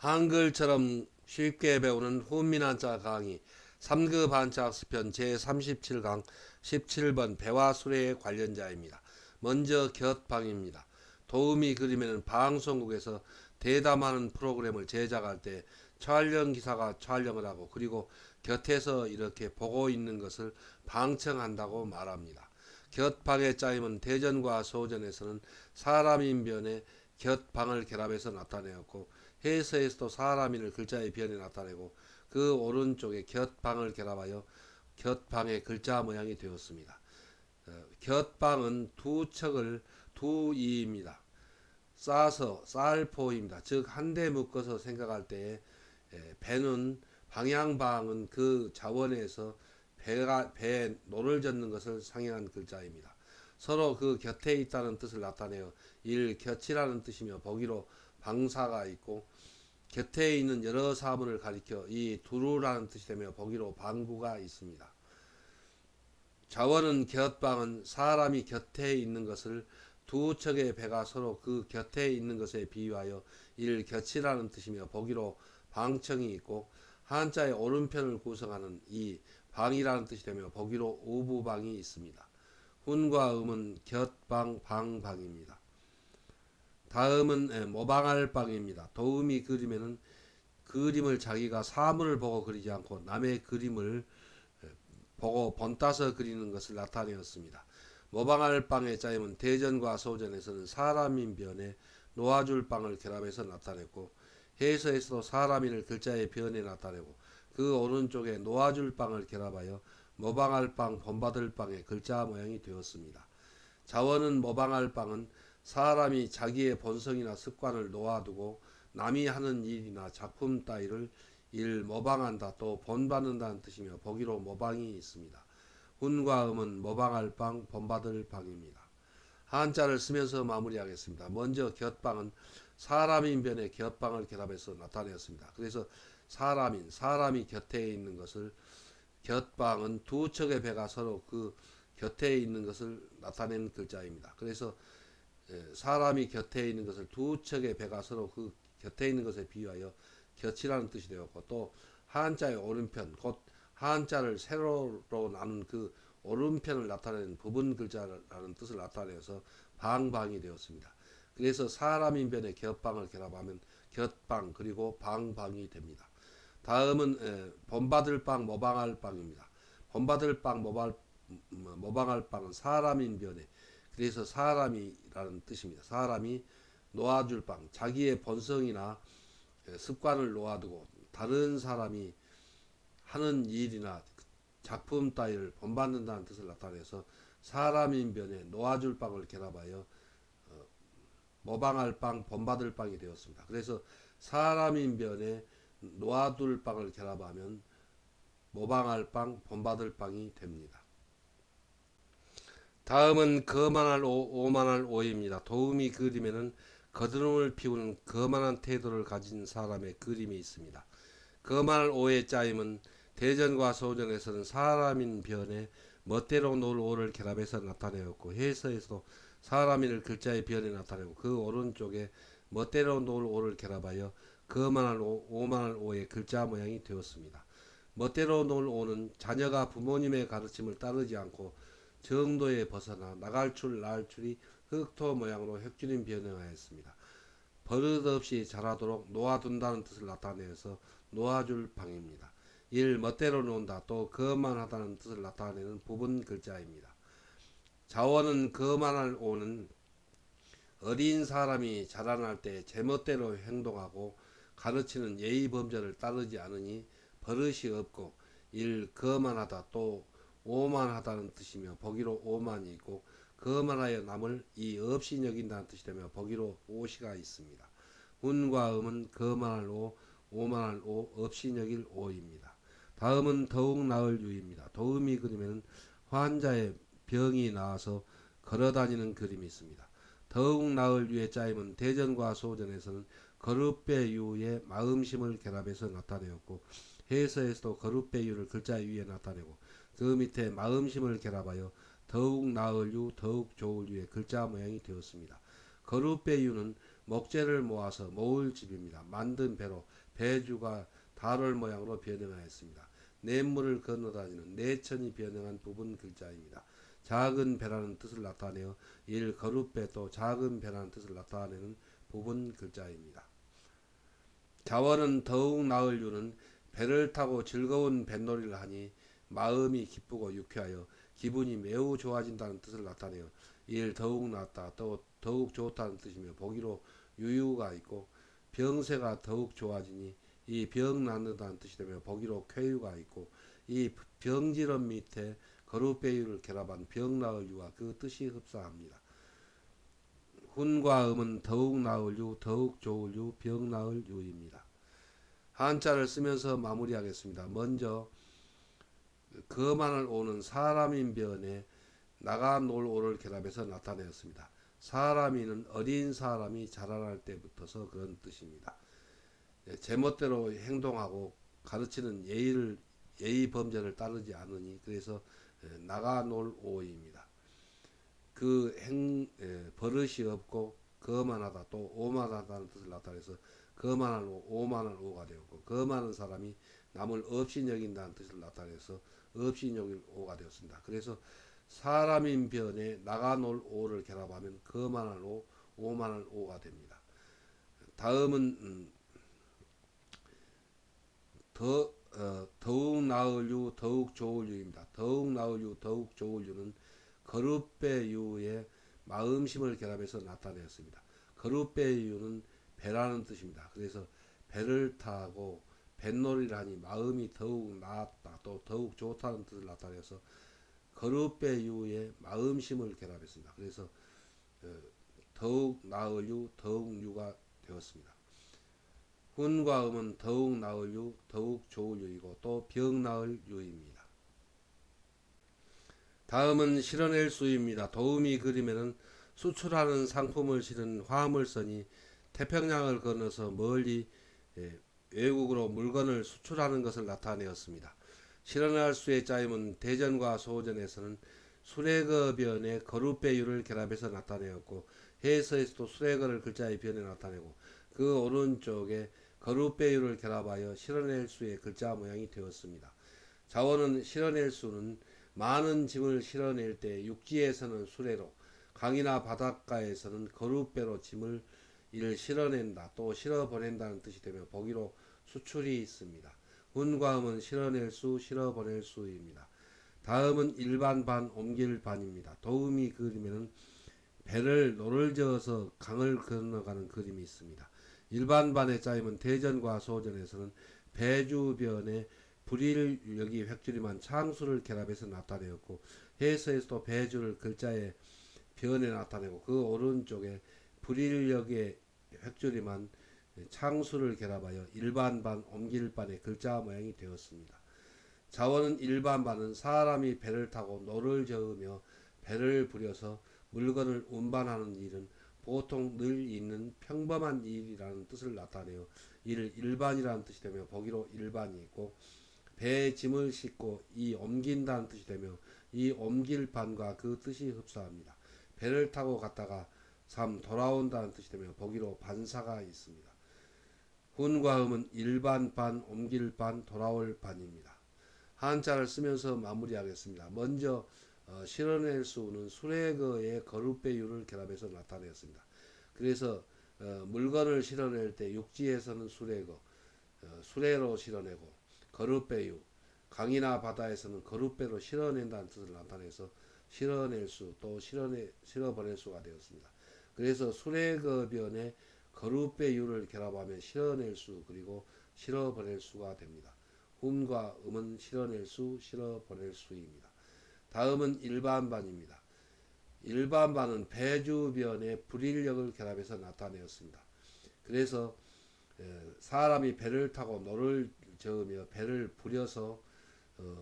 한글처럼 쉽게 배우는 훈민한자 강의 3급 한자 학습편 제37강 17번 배와 수레에 관련자입니다. 먼저 곁방입니다. 도우미 그림에는 방송국에서 대담하는 프로그램을 제작할 때 촬영 기사가 촬영을 하고 그리고 곁에서 이렇게 보고 있는 것을 방청한다고 말합니다. 곁방의 짜임은 대전과 소전에서는 사람인변에 곁방을 결합해서 나타내었고 해서에서도 사람인을 글자의 변에 나타내고 그 오른쪽에 곁방을 결합하여 곁방의 글자 모양이 되었습니다. 곁방은 두 척을 두 이입니다. 싸서 쌀포입니다. 즉 한 대 묶어서 생각할 때 배는 방향방은 그 자원에서 배에 노를 젓는 것을 상징한 글자입니다. 서로 그 곁에 있다는 뜻을 나타내어 곁이라는 뜻이며 보기로 방사가 있고 곁에 있는 여러 사물을 가리켜 이 두루라는 뜻이 되며 보기로 방구가 있습니다. 자원은 곁방은 사람이 곁에 있는 것을 두 척의 배가 서로 그 곁에 있는 것에 비유하여 곁이라는 뜻이며 보기로 방청이 있고 한자의 오른편을 구성하는 이 방이라는 뜻이 되며 보기로 우부방이 있습니다. 훈과 음은 곁방, 방방입니다. 다음은 모방할 방입니다. 도우미 그림에는 그림을 자기가 사물을 보고 그리지 않고 남의 그림을 보고 본따서 그리는 것을 나타내었습니다. 모방할 방의 짜임은 대전과 소전에서는 사람인 변에 놓아줄 방을 결합해서 나타냈고 해서에서도 사람인을 글자의 변에 나타내고 그 오른쪽에 놓아줄 방을 결합하여 모방할 방, 본받을 방의 글자 모양이 되었습니다. 자원은 모방할 방은 사람이 자기의 본성이나 습관을 놓아두고 남이 하는 일이나 작품 따위를 모방한다 또 본받는다는 뜻이며 보기로 모방이 있습니다. 훈과 음은 모방할 방, 본받을 방입니다. 한자를 쓰면서 마무리하겠습니다. 먼저 곁방은 사람인변에 곁방을 결합해서 나타내었습니다. 그래서 사람이 곁에 있는 것을 곁방은 두 척의 배가 서로 그 곁에 있는 것을 나타내는 글자입니다. 그래서 사람이 곁에 있는 것을 두 척의 배가 서로 그 곁에 있는 것에 비유하여 곁이라는 뜻이 되었고 또 한자의 오른편 곧 한자를 세로로 나눈 그 오른편을 나타내는 부분 글자라는 뜻을 나타내어서 방방이 되었습니다. 그래서 사람인변에 곁방을 결합하면 곁방 그리고 방방이 됩니다. 다음은 본받을 방 모방할 방입니다. 본받을 방 모방할 방은 사람인변에 그래서 사람이라는 뜻입니다. 사람이 놓아줄 방 자기의 본성이나 습관을 놓아두고 다른 사람이 하는 일이나 작품 따위를 본받는다는 뜻을 나타내서 사람인변에 놓아줄 방을 결합하여 모방할 방, 본받을 방이 되었습니다. 그래서 사람인변에 놓아둘 방을 결합하면 모방할 방, 본받을 방이 됩니다. 다음은 거만할 오, 오만할 오입니다. 도우미 그림에는 거드름을 피우는 거만한 태도를 가진 사람의 그림이 있습니다. 거만할 오의 짜임은 대전과 소전에서는 사람인 변에 멋대로 놀 오를 결합해서 나타내었고 해서에서도 사람인을 글자의 변에 나타내고 그 오른쪽에 멋대로 놀 오를 결합하여 거만할 오, 오만할 오의 글자 모양이 되었습니다. 멋대로 놀 오는 자녀가 부모님의 가르침을 따르지 않고 정도에 벗어나 나갈줄 날줄이 흑토 모양으로 획줄인 변형하였습니다. 버릇없이 자라도록 놓아둔다는 뜻을 나타내어서 놓아줄 방입니다. 멋대로 논다 또 거만하다는 뜻을 나타내는 부분 글자입니다. 자원은 거만할 오는 어린 사람이 자라날 때 제멋대로 행동하고 가르치는 예의 범절을 따르지 않으니 버릇이 없고 거만하다 또 오만하다는 뜻이며 보기로 오만이 있고 거만하여 남을 없이 여긴다는 뜻이 되며 보기로 오시가 있습니다. 훈과 음은 거만할 오, 오만할 오, 없이 여길 오입니다. 다음은 더욱 나을 유입니다. 도우미 그림에는 환자의 병이 나아서 걸어다니는 그림이 있습니다. 더욱 나을 유의 짜임은 대전과 소전에서는 거룻배 유의 마음심을 결합해서 나타내었고 해서에서도 거룻배 유를 글자 위에 나타내고 그 밑에 마음심을 결합하여 더욱 나을 유, 더욱 좋을 유의 글자 모양이 되었습니다. 거룻배 유는 목재를 모아서 모을 집입니다. 만든 배로 배주가 달월 모양으로 변형하였습니다. 냇물을 건너다니는 내천이 변형한 부분 글자입니다. 작은 배라는 뜻을 나타내어 거룻배 또 작은 배라는 뜻을 나타내는 부분 글자입니다. 자원은 더욱 나을 유는 배를 타고 즐거운 뱃놀이를 하니 마음이 기쁘고 유쾌하여 기분이 매우 좋아진다는 뜻을 나타내어 더욱 낫다 또 더욱 좋다는 뜻이며 보기로 유유가 있고 병세가 더욱 좋아지니 이 병 낫는다는 뜻이 되며 보기로 쾌유가 있고 이 병지름 밑에 거룻배유를 결합한 병 나을 유와 그 뜻이 흡사합니다. 훈과 음은 더욱 나을 유, 더욱 좋을 유, 병 나을 유입니다. 한자를 쓰면서 마무리하겠습니다. 먼저 거만을 오는 사람인 변에 나가 놀 오를 결합해서 나타내었습니다. 사람이는 어린 사람이 자라날 때부터서 그런 뜻입니다. 제멋대로 행동하고 가르치는 예의 범죄를 따르지 않으니 그래서 나가 놀 오입니다. 버릇이 없고 거만하다 또 오만하다는 뜻을 나타내서 거만한 오, 오만한 오가 되었고 거만한 사람이 남을 없이 여긴다는 뜻을 나타내서 없이 여길 오가 되었습니다. 그래서 사람인 변에 나가 놀 오를 결합하면 거만한 오, 오만한 오가 됩니다. 다음은 더욱 나을 유, 더욱 좋을 유입니다. 더욱 나을 유, 더욱 좋을 유는 거룻배 유의 마음심을 결합해서 나타내었습니다. 거룻배 유는 배라는 뜻입니다. 그래서 배를 타고 뱃놀이를 하니 마음이 더욱 나았다 또 더욱 좋다는 뜻을 나타내서 거룻배 유의 마음심을 결합했습니다. 그래서 더욱 나을 유, 더욱 유가 되었습니다. 훈과 음은 더욱 나을 유, 더욱 좋을 유이고 또 병 나을 유입니다. 다음은 실어낼 수입니다. 도우미 그림에는 수출하는 상품을 실은 화물선이 태평양을 건너서 멀리 외국으로 물건을 수출하는 것을 나타내었습니다. 실어낼 수의 짜임은 대전과 소전에서는 수레거 변에 거룻배유를 결합해서 나타내었고 해서에서도 수레거를 글자의 변에 나타내고 그 오른쪽에 거룻배유를 결합하여 실어낼 수의 글자 모양이 되었습니다. 자원은 실어낼 수는 많은 짐을 실어낼 때 육지에서는 수레로 강이나 바닷가에서는 거룻배로 짐을 실어낸다 또 실어보낸다는 뜻이 되며 보기로 수출이 있습니다. 훈과 음은 실어낼 수, 실어보낼 수입니다. 다음은 일반반, 옮길반입니다. 도우미 그림에는 배를 노를 저어서 강을 건너가는 그림이 있습니다. 일반반의 짜임은 대전과 소전에서는 배주변에 불일여기 획줄이만 창수를 결합해서 나타내었고 해서에서도 배주를 글자의 변에 나타내고 그 오른쪽에 불일여기의 획줄이만 창수를 결합하여 일반반, 옮길반의 글자 모양이 되었습니다. 자원은 일반반은 사람이 배를 타고 노를 저으며 배를 부려서 물건을 운반하는 일은 보통 늘 있는 평범한 일이라는 뜻을 나타내어 이를 일반이라는 뜻이 되며 보기로 일반이 있고 배에 짐을 싣고 이 옮긴다는 뜻이 되며 이 옮길 반과 그 뜻이 흡사합니다. 배를 타고 갔다가 돌아온다는 뜻이 되며 보기로 반사가 있습니다. 훈과 음은 일반 반, 옮길 반, 돌아올 반입니다. 한자를 쓰면서 마무리하겠습니다. 먼저 실어낼 수는 수레거의 거룻배유를 결합해서 나타냈습니다. 그래서 물건을 실어낼 때 육지에서는 수레거, 수레로 실어내고 거룻배유, 강이나 바다에서는 거룻배로 실어낸다는 뜻을 나타내서 실어낼 수, 또 실어보낼 수가 되었습니다. 그래서 수레거변에 거룻배유를 결합하면 실어낼 수, 그리고 실어보낼 수가 됩니다. 훈과 음은 실어낼 수, 실어보낼 수입니다. 다음은 일반반입니다. 일반반은 배주변에 불일력을 결합해서 나타내었습니다. 그래서 사람이 배를 타고 노를 저으며 배를 부려서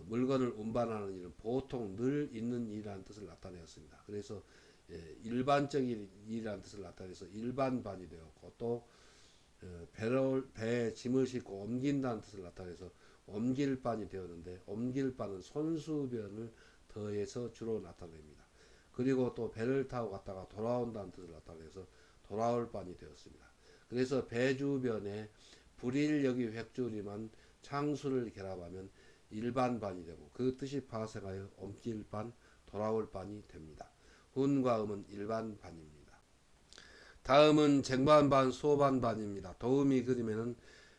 물건을 운반하는 일은 보통 늘 있는 일이라는 뜻을 나타내었습니다. 그래서 일반적인 일이라는 뜻을 나타내서 일반반이 되었고 또 배에 짐을 싣고 옮긴다는 뜻을 나타내서 옮길반이 되었는데 옮길반은 손수변을 더해서 주로 나타냅니다. 그리고 또 배를 타고 갔다가 돌아온다는 뜻을 나타내서 돌아올 반이 되었습니다. 그래서 배 주변에 불일여기 획줄이만 창수를 결합하면 일반반이 되고 그 뜻이 파생하여 옮길반, 돌아올 반이 됩니다. 훈과 음은 일반반입니다. 다음은 쟁반반, 소반반입니다. 도우미 그림에는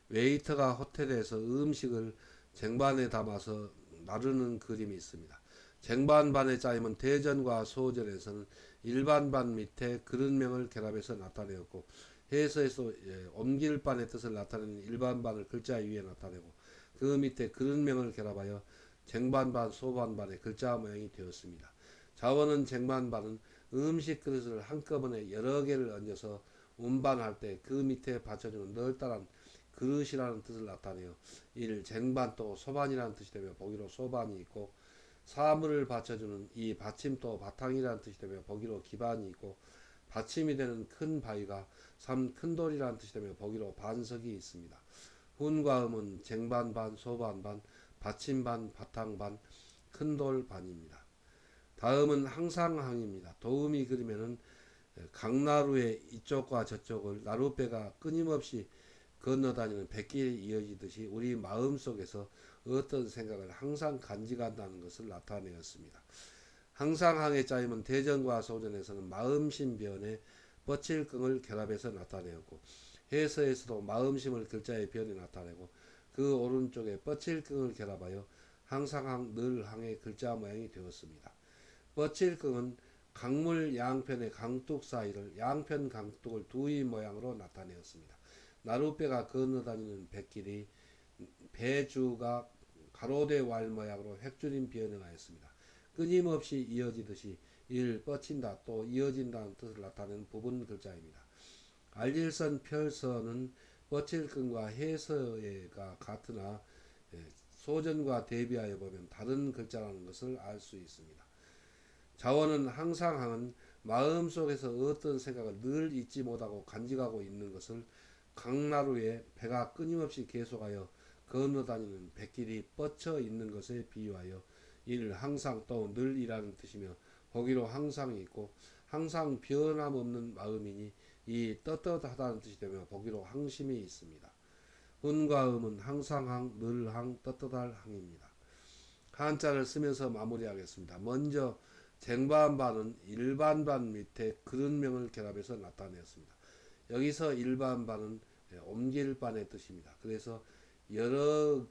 웨이터가 호텔에서 음식을 쟁반에 담아서 나르는 그림이 있습니다. 쟁반반의 짜임은 대전과 소전에서는 일반반 밑에 그릇명을 결합해서 나타내었고 해서에서 옮길반의 뜻을 나타내는 일반반을 글자 위에 나타내고 그 밑에 그릇명을 결합하여 쟁반반, 소반반의 글자 모양이 되었습니다. 자원은 쟁반반은 음식 그릇을 한꺼번에 여러 개를 얹어서 운반할 때 그 밑에 받쳐주는 널따란 그릇이라는 뜻을 나타내요. 이를 쟁반 또 소반이라는 뜻이 되며 보기로 소반이 있고 사물을 받쳐주는 이 받침 또 바탕이라는 뜻이 되며 보기로 기반이 있고 받침이 되는 큰 바위가 큰 돌이라는 뜻이 되며 보기로 반석이 있습니다. 훈과 음은 쟁반반, 소반반, 받침반, 바탕반, 큰 돌반입니다. 다음은 항상항입니다. 도우미 그림에는 강나루의 이쪽과 저쪽을 나룻배가 끊임없이 건너다니는 백길이 이어지듯이 우리 마음속에서 어떤 생각을 항상 간직한다는 것을 나타내었습니다. 항상항의 짜임은 대전과 소전에서는 마음심변에 뻗칠긍을 결합해서 나타내었고 해서에서도 마음심을 글자의 변에 나타내고 그 오른쪽에 뻗칠긍을 결합하여 항상항 늘항의 글자 모양이 되었습니다. 뻗칠긍은 강물 양편의 강둑 사이를 양편 강둑을 두의 모양으로 나타내었습니다. 나룻배가 건너다니는 백길이 배주가 가로대 왈 모양으로 획줄임 변형하였습니다. 끊임없이 이어지듯이 일 뻗친다 또 이어진다는 뜻을 나타내는 부분 글자입니다. 알릴선 펼선은 뻗칠끈과 해서가 같으나 소전과 대비하여 보면 다른 글자라는 것을 알 수 있습니다. 자원은 항상항은 마음속에서 어떤 생각을 늘 잊지 못하고 간직하고 있는 것을 강나루에 배가 끊임없이 계속하여 건너다니는 백길이 뻗쳐 있는 것에 비유하여 이를 항상 또 늘이라는 뜻이며 보기로 항상이 있고 항상 변함없는 마음이니 이 떳떳하다는 뜻이 되며 보기로 항심이 있습니다. 훈과 음은 항상항, 늘항, 떳떳할 항입니다. 한자를 쓰면서 마무리하겠습니다. 먼저 쟁반반은 일반반 밑에 그릇명을 결합해서 나타내었습니다. 여기서 일반반은 옮길반의 뜻입니다. 그래서 여러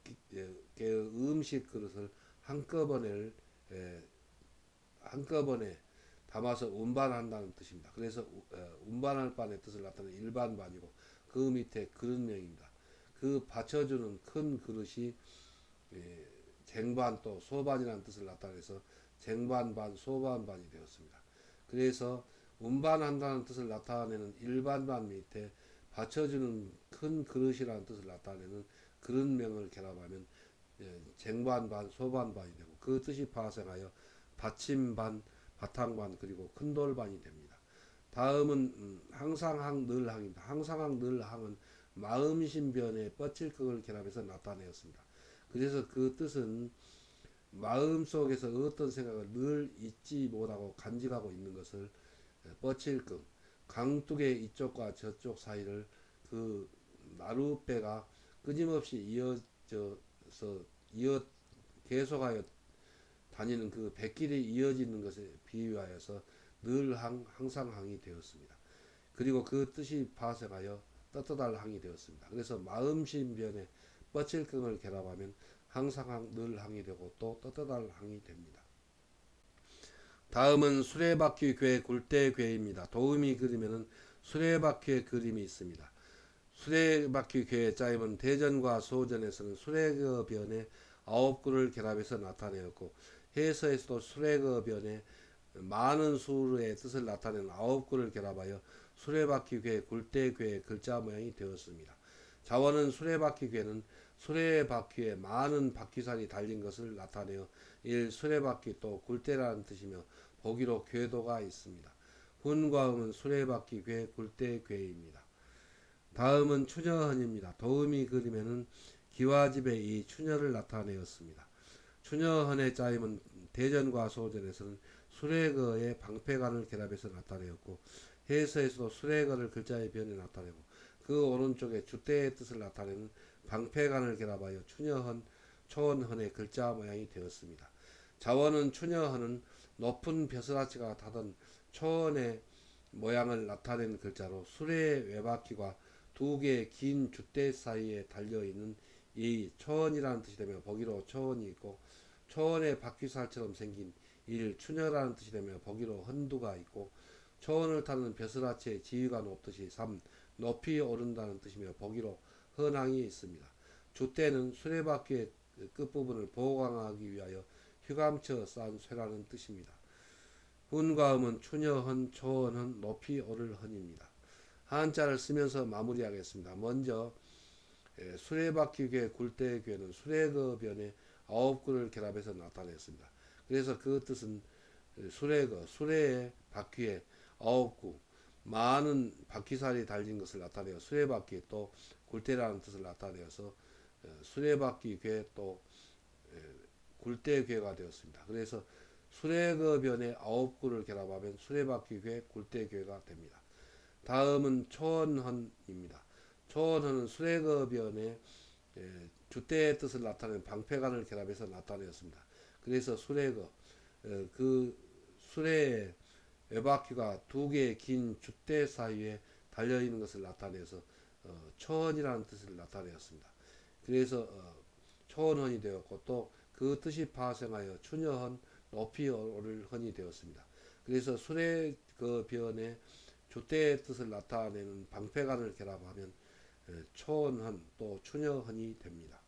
개의 음식 그릇을 한꺼번에 담아서 운반한다는 뜻입니다. 그래서 운반할 반의 뜻을 나타내는 일반반이고 그 밑에 그릇명입니다. 그 받쳐주는 큰 그릇이 쟁반 또 소반이라는 뜻을 나타내서 쟁반반 소반반이 되었습니다. 그래서 운반한다는 뜻을 나타내는 일반반 밑에 받쳐주는 큰 그릇이라는 뜻을 나타내는 그릇명을 결합하면 쟁반반 소반반이 되고 그 뜻이 파생하여 받침반 바탕반 그리고 큰돌반이 됩니다. 다음은 항상항 늘항입니다. 항상항 늘항은 마음신변에 뻗칠긍을 결합해서 나타내었습니다. 그래서 그 뜻은 마음속에서 어떤 생각을 늘 잊지 못하고 간직하고 있는 것을 뻗칠긍, 강둑의 이쪽과 저쪽 사이를 그 나룻배가 끊임없이 계속하여 다니는 그 백길이 이어지는 것에 비유하여서 늘 항상 항이 되었습니다. 그리고 그 뜻이 파생하여 떳떳할 항이 되었습니다. 그래서 마음신변에 뻗칠긍을 결합하면 항상 항, 늘 항이 되고 또 떳떳할 항이 됩니다. 다음은 수레바퀴 궤 굴대궤입니다. 도우미 그림에는 수레바퀴의 그림이 있습니다. 수레바퀴 궤의 짜임은 대전과 소전에서는 수레그 변에 9구를 결합해서 나타내었고 해서에서도 수레그 변에 많은 수의 뜻을 나타내는 9구를 결합하여 수레바퀴 궤 굴대궤의 글자 모양이 되었습니다. 자원은 수레바퀴 궤는 수레바퀴에 많은 바퀴살이 달린 것을 나타내어 일 수레바퀴 또 굴대라는 뜻이며 보기로 궤도가 있습니다. 훈과 음은 수레바퀴 궤 굴대궤입니다. 다음은 추녀헌입니다. 도우미 그림에는 기와집의 이 추녀를 나타내었습니다. 추녀헌의 짜임은 대전과 소전에서는 수레거의 방패관을 결합해서 나타내었고 해서에서도 수레거를 글자의 변에 나타내고 그 오른쪽에 주대의 뜻을 나타내는 방패간을 결합하여 추녀헌, 초원헌의 글자 모양이 되었습니다. 자원은 추녀헌은 높은 벼슬아치가 타던 초원의 모양을 나타낸 글자로 수레의 외바퀴가 두 개의 긴 줏대 사이에 달려있는 이 초원이라는 뜻이 되며 보기로 초원이 있고 초원의 바퀴살처럼 생긴 일 추녀라는 뜻이 되며 보기로 헌두가 있고 초원을 타는 벼슬아치의 지위가 높듯이 3. 높이 오른다는 뜻이며 보기로 헌항이 있습니다. 줏대는 수레바퀴의 끝부분을 보강하기 위하여 휘감쳐 쌓은 쇠라는 뜻입니다. 훈과 음은 추녀헌, 초원헌, 높이 오를 헌입니다. 한자를 쓰면서 마무리하겠습니다. 먼저 수레바퀴괴, 굴대괴는 수레거변에 9구를 결합해서 나타냈습니다. 그래서 그 뜻은 수레거, 수레의 바퀴에 9구, 많은 바퀴살이 달린 것을 나타내어 수레바퀴 또 굴대라는 뜻을 나타내어서 수레바퀴괴 또 굴대괴가 되었습니다. 그래서 수레거변에 9구를 결합하면 수레바퀴괴, 굴대괴가 됩니다. 다음은 초원헌입니다. 초원헌은 수레거변에 줏대의 뜻을 나타내는 방패간을 결합해서 나타내었습니다. 그래서 수레거, 그 수레의 외바퀴가 두 개의 긴 줏대 사이에 달려있는 것을 나타내서 초원이라는 뜻을 나타내었습니다. 그래서 초원헌이 되었고 또 그 뜻이 파생하여 추녀헌, 높이 오를 헌이 되었습니다. 그래서 수레거변에 줏대의 뜻을 나타내는 방패간을 결합하면 초원헌 또 추녀헌이 됩니다.